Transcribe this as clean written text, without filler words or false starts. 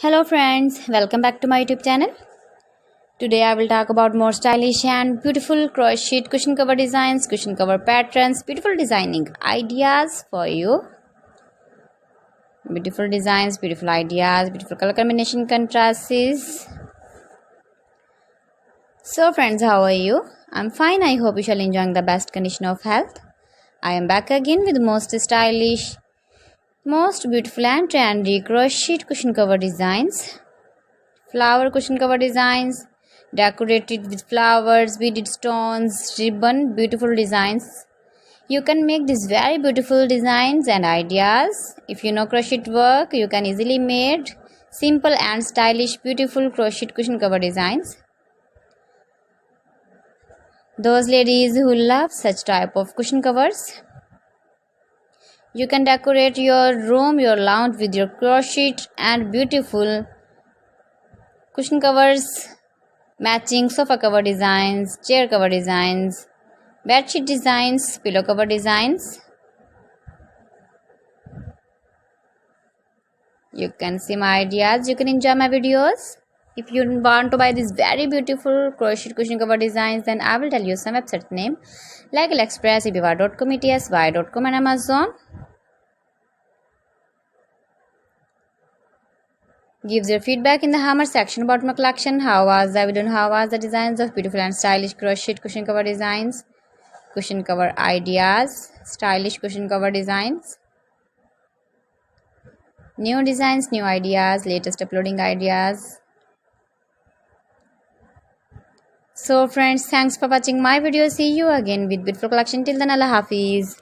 Hello friends, welcome back to my YouTube channel. Today I will talk about more stylish and beautiful crochet cushion cover designs, cushion cover patterns, beautiful designing ideas for you. Beautiful designs, beautiful ideas, beautiful color combination contrasts. So friends, how are you? I'm fine. I hope you shall enjoy the best condition of health. I am back again with most stylish, most beautiful and trendy crochet cushion cover designs. Flower cushion cover designs, decorated with flowers, beaded stones, ribbon, beautiful designs. You can make these very beautiful designs and ideas. If you know crochet work, you can easily make simple and stylish beautiful crochet cushion cover designs. Those ladies who love such type of cushion covers, you can decorate your room, your lounge with your crochet and beautiful cushion covers, matching sofa cover designs, chair cover designs, bedsheet designs, pillow cover designs. You can see my ideas, you can enjoy my videos. If you want to buy these very beautiful crochet cushion cover designs, then I will tell you some website name like AliExpress, eBay.com, etsy.com and Amazon. Give your feedback in the hammer section about my collection. How was the video and how was the designs of beautiful and stylish crochet cushion cover designs, cushion cover ideas, stylish cushion cover designs, new designs, new ideas, latest uploading ideas. So friends, thanks for watching my video. See you again with beautiful collection. Till then, Allah Hafiz.